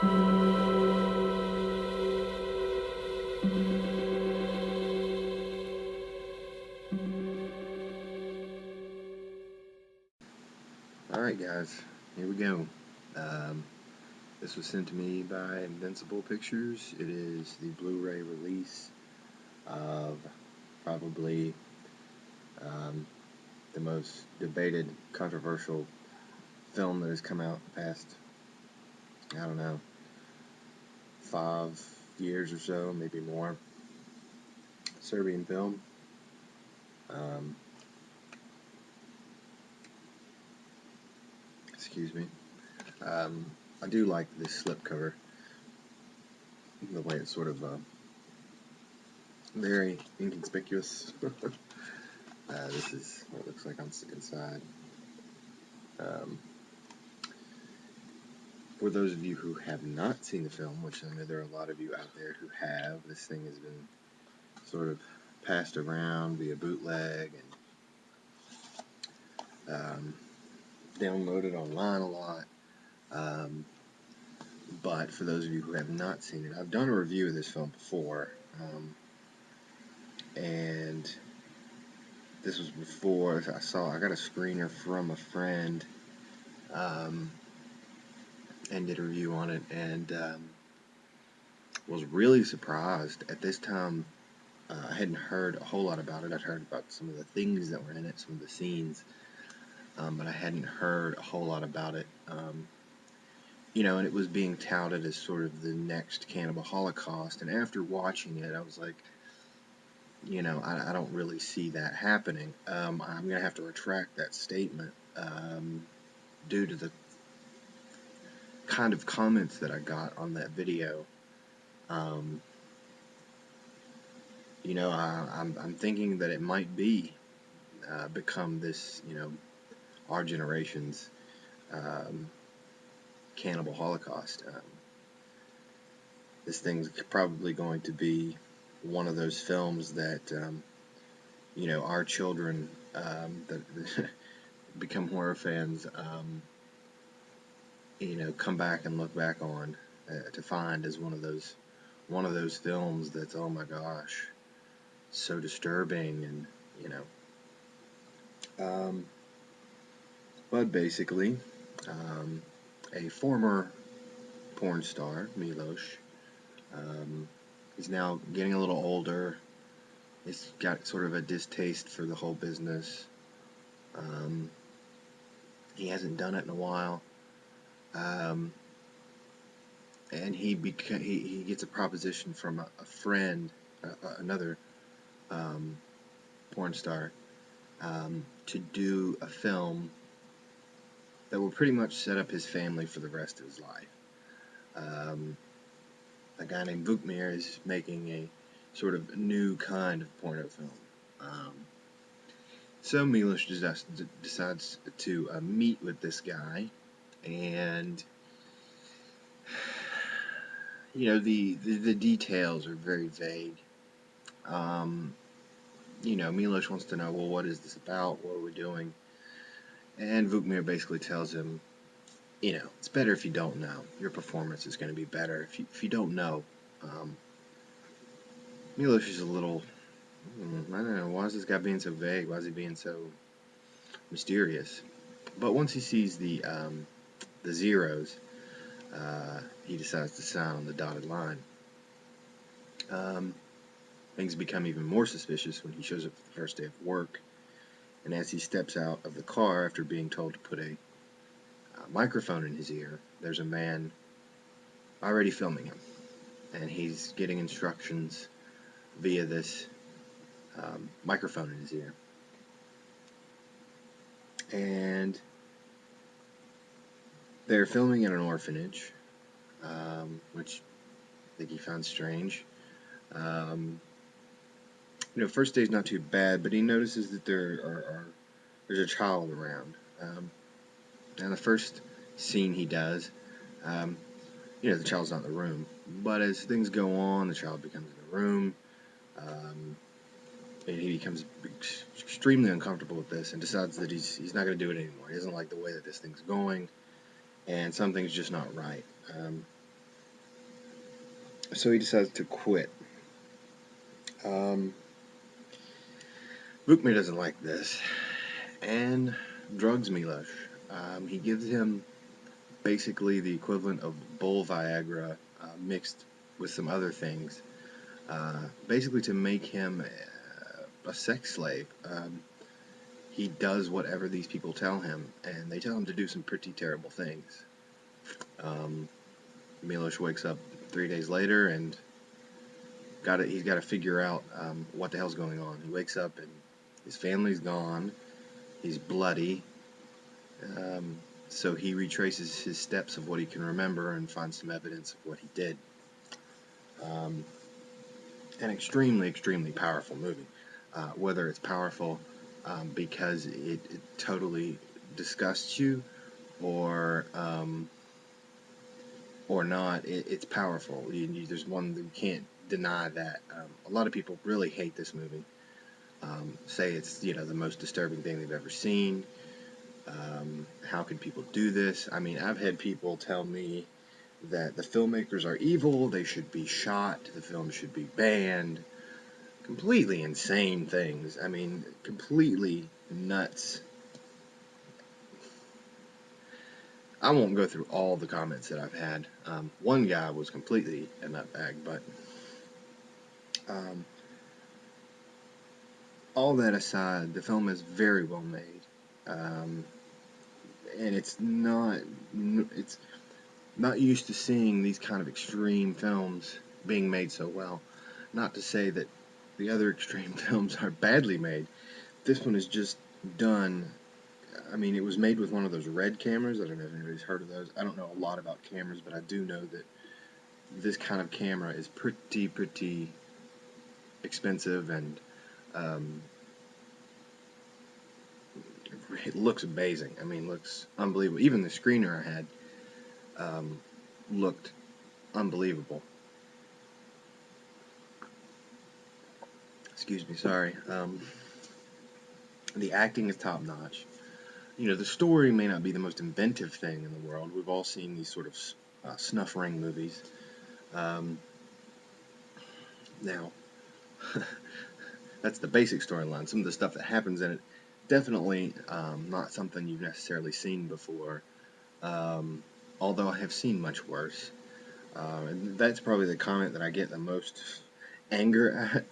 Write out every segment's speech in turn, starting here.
Alright guys, here we go. Um, this was sent to me by Invincible Pictures. It is the Blu Ray release of probably the most debated, controversial film that has come out the past, I don't know, 5 years or so, maybe more. Serbian Film. Um, excuse me. I do like this slipcover, the way it's sort of very inconspicuous. This is what it looks like on inside. Um, for those of you who have not seen the film, which I know there are a lot of you out there who have, this thing has been sort of passed around via bootleg and downloaded online a lot. But for those of you who have not seen it, I've done a review of this film before, and this was before I got a screener from a friend, and did a review on it, and was really surprised. At this time, I hadn't heard a whole lot about it. I'd heard about some of the things that were in it, some of the scenes, but I hadn't heard a whole lot about it. And it was being touted as sort of the next Cannibal Holocaust, and after watching it, I was like, I don't really see that happening. I'm going to have to retract that statement due to the kind of comments that I got on that video. I'm thinking that it might become this, our generation's Cannibal Holocaust. This thing's probably going to be one of those films that, our children that become horror fans, come back and look back on to find as one of those films that's, oh my gosh, so disturbing, and but basically, a former porn star, Milos, is now getting a little older. He's got sort of a distaste for the whole business. He hasn't done it in a while. And he gets a proposition from a friend, another porn star, to do a film that will pretty much set up his family for the rest of his life. A guy named Vukmir is making a sort of new kind of porno film. So Milos decides to meet with this guy, and the details are very vague. Milos wants to know, well, what is this about? What are we doing? And Vukmir basically tells him, it's better if you don't know. Your performance is going to be better if you don't know. Milos is a little, I don't know, why is this guy being so vague? Why is he being so mysterious? But once he sees the zeros, he decides to sign on the dotted line. Things become even more suspicious when he shows up for the first day of work, and as he steps out of the car after being told to put a microphone in his ear, there's a man already filming him, and he's getting instructions via this microphone in his ear. And they're filming in an orphanage, which I think he found strange. First day's not too bad, but he notices that there's a child around. And the first scene he does, the child's not in the room. But as things go on, the child becomes in the room, and he becomes extremely uncomfortable with this and decides that he's not going to do it anymore. He doesn't like the way that this thing's going, and something's just not right. So he decides to quit. Um, Vukmir doesn't like this and drugs Milos. He gives him basically the equivalent of bull Viagra mixed with some other things, basically to make him a sex slave. He does whatever these people tell him, and they tell him to do some pretty terrible things. Milos wakes up 3 days later and he's got to figure out what the hell's going on. He wakes up and his family's gone. He's bloody. Um, so he retraces his steps of what he can remember and finds some evidence of what he did. Um, an extremely, extremely powerful movie. Whether it's powerful because it totally disgusts you or not, it's powerful. There's one that you can't deny that. A lot of people really hate this movie. Say it's the most disturbing thing they've ever seen. How can people do this? I mean, I've had people tell me that the filmmakers are evil, they should be shot, the film should be banned. Completely insane things. I mean, completely nuts. I won't go through all the comments that I've had. One guy was completely a nutbag, but um, all that aside, the film is very well made. Um, and it's not used to seeing these kind of extreme films being made so well. Not to say that the other extreme films are badly made. This one is just done. I mean, it was made with one of those red cameras. I don't know if anybody's heard of those. I don't know a lot about cameras, but I do know that this kind of camera is pretty expensive, and um, it looks amazing. I mean, looks unbelievable. Even the screener I had um, looked unbelievable. Excuse me, sorry. The acting is top notch. The story may not be the most inventive thing in the world. We've all seen these sort of snuff ring movies. Um, Now, that's the basic storyline. Some of the stuff that happens in it, definitely not something you've necessarily seen before. Um, Although I have seen much worse. And that's probably the comment that I get the most anger at.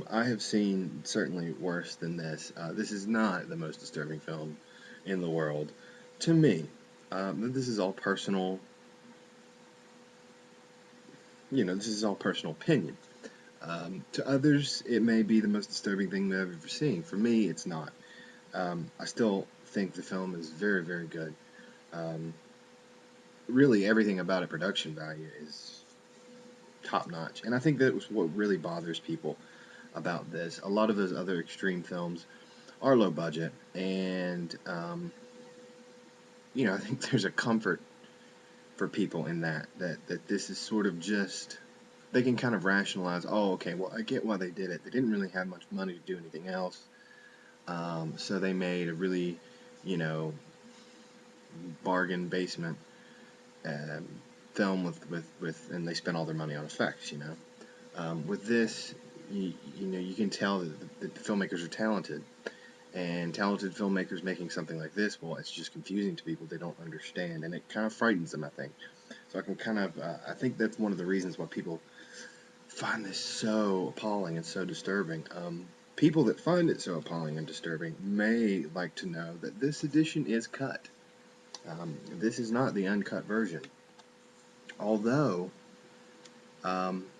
I have seen certainly worse than this. This is not the most disturbing film in the world to me. This is all personal. This is all personal opinion. To others, it may be the most disturbing thing they've ever seen. For me, it's not. I still think the film is very, very good. Um, really, everything about it, production value, is top notch. And I think that was what really bothers people about this. A lot of those other extreme films are low budget, and I think there's a comfort for people in that this is sort of just, they can kind of rationalize, oh, okay, well, I get why they did it. They didn't really have much money to do anything else. So they made a really, you know, bargain basement um, film and they spent all their money on effects. With this, you can tell that the filmmakers are talented, and talented filmmakers making something like this, well, it's just confusing to people. They don't understand, and it kind of frightens them, I think. So I think that's one of the reasons why people find this so appalling and so disturbing. People that find it so appalling and disturbing may like to know that this edition is cut. This is not the uncut version, although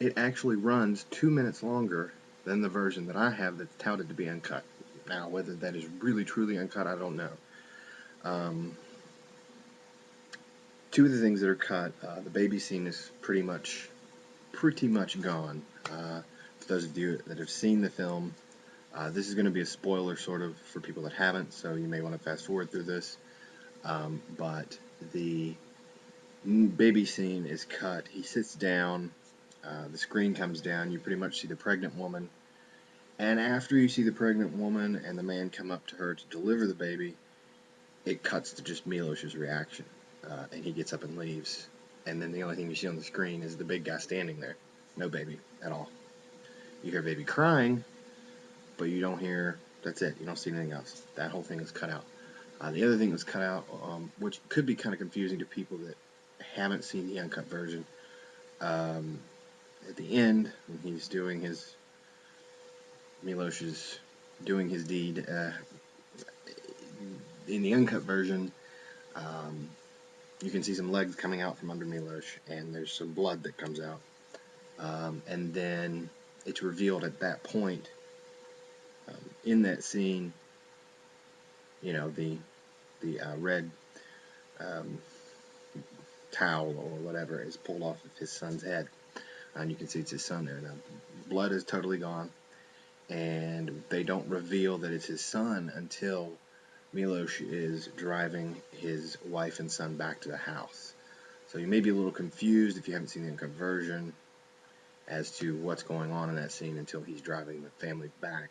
it actually runs 2 minutes longer than the version that I have that's touted to be uncut. Now, whether that is really truly uncut, I don't know. Two of the things that are cut, the baby scene is pretty much gone. For those of you that have seen the film, this is going to be a spoiler sort of for people that haven't, so you may want to fast forward through this. But the baby scene is cut. He sits down, the screen comes down, you pretty much see the pregnant woman, and after you see the pregnant woman and the man come up to her to deliver the baby, it cuts to just Milos's reaction, and he gets up and leaves. and then the only thing you see on the screen is the big guy standing there. No baby at all. You hear baby crying, but you don't hear, that's it. You don't see anything else. That whole thing is cut out. The other thing that was cut out, which could be kind of confusing to people that haven't seen the uncut version, at the end, when he's doing his, Milos is doing his deed, in the uncut version, um, you can see some legs coming out from under Milos, and there's some blood that comes out. And then it's revealed at that point, in that scene, the red um, towel or whatever is pulled off of his son's head, and you can see it's his son there. Now, blood is totally gone, and they don't reveal that it's his son until Milos is driving his wife and son back to the house. So you may be a little confused if you haven't seen the uncut version as to what's going on in that scene until he's driving the family back.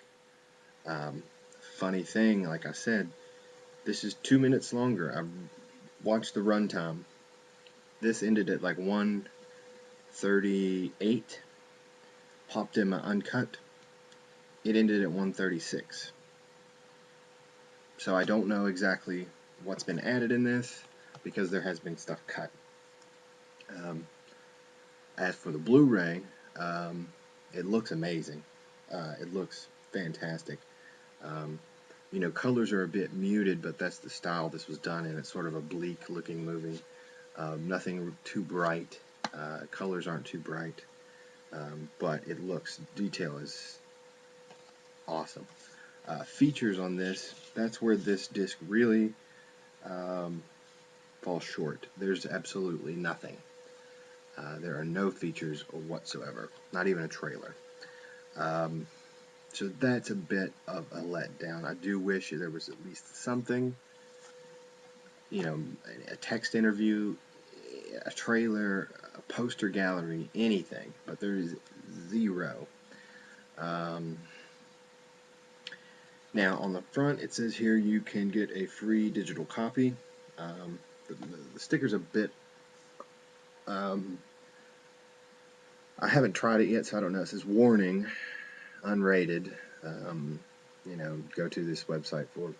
Funny thing, like I said, this is 2 minutes longer. I've watched the runtime. This ended at like 1:38. Popped in my uncut. It ended at 1:36. So I don't know exactly what's been added in this because there has been stuff cut. As for the Blu Ray, it looks amazing. It looks fantastic. Colors are a bit muted, but that's the style this was done in. It's sort of a bleak looking movie. Nothing too bright. Colors aren't too bright. But it looks, detail is awesome. Features on this, that's where this disc really falls short. There's absolutely nothing. There are no features whatsoever, not even a trailer. So that's a bit of a letdown. I do wish there was at least something, a text interview, a trailer, a poster gallery, anything, but there is zero. Now on the front it says here you can get a free digital copy. The sticker's a bit, I haven't tried it yet, so I don't know. It says warning, unrated. Go to this website for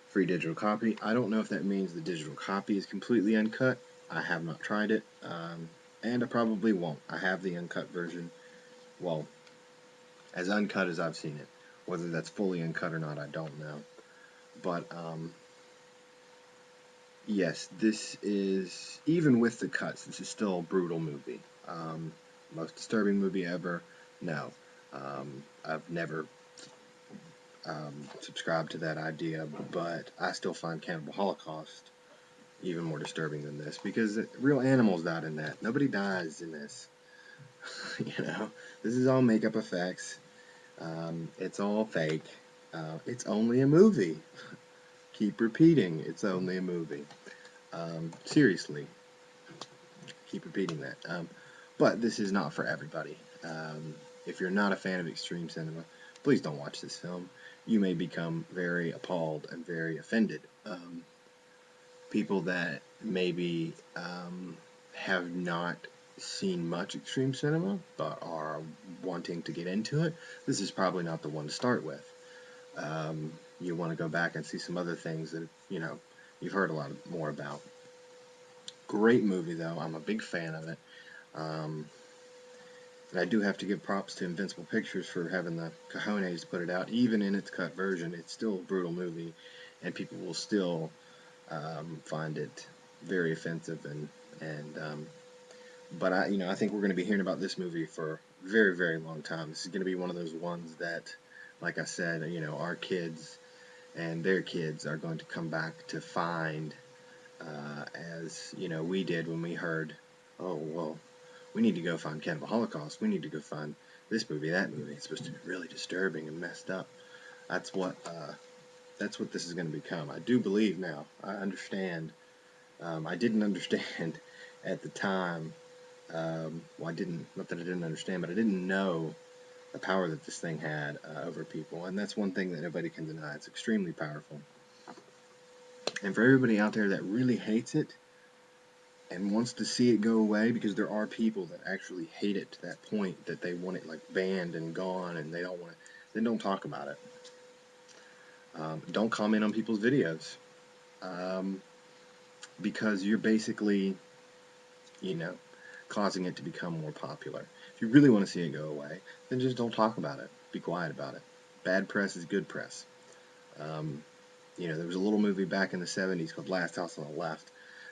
free digital copy. I don't know if that means the digital copy is completely uncut. I have not tried it, and I probably won't. I have the uncut version, well, as uncut as I've seen it. Whether that's fully uncut or not, I don't know. But, yes, this is, even with the cuts, this is still a brutal movie. Most disturbing movie ever? No. I've never subscribed to that idea, but I still find Cannibal Holocaust even more disturbing than this, because real animals died in that. Nobody dies in this. This is all makeup effects. It's all fake. It's only a movie. Keep repeating, it's only a movie. Seriously, keep repeating that. But this is not for everybody. If you're not a fan of extreme cinema, please don't watch this film. You may become very appalled and very offended. People that maybe have not seen much extreme cinema but are wanting to get into it, this is probably not the one to start with. You want to go back and see some other things that you've heard a lot more about. Great movie though. I'm a big fan of it. And I do have to give props to Invincible Pictures for having the cojones to put it out. Even in its cut version, it's still a brutal movie, and people will still find it very offensive. But I think we're going to be hearing about this movie for a very, very long time. This is going to be one of those ones that, like I said, our kids and their kids are going to come back to find, as we did when we heard, oh well, we need to go find Cannibal Holocaust. We need to go find this movie, that movie. It's supposed to be really disturbing and messed up. That's what this is going to become. I do believe now. I understand. I didn't understand at the time. Not that I didn't understand, but I didn't know the power that this thing had over people. And that's one thing that nobody can deny. It's extremely powerful. And for everybody out there that really hates it, and wants to see it go away, because there are people that actually hate it to that point that they want it like banned and gone, and they don't want to. Then don't talk about it. Don't comment on people's videos, um, because you're basically, you know, causing it to become more popular. If you really want to see it go away, then just don't talk about it. Be quiet about it. Bad press is good press. Um, there was a little movie back in the 70s called Last House on the Left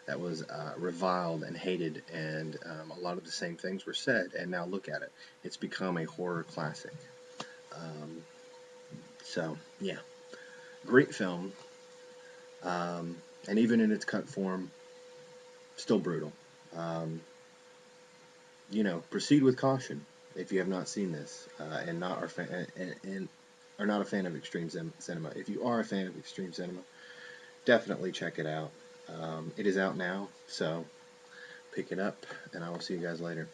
that was reviled and hated, and a lot of the same things were said, and now look at it. It's become a horror classic. Um, so, yeah, great film, um, and even in its cut form, still brutal. Um, Proceed with caution if you have not seen this, and not are and are not a fan of extreme cinema. If you are a fan of extreme cinema, definitely check it out. It is out now, so pick it up, and I will see you guys later.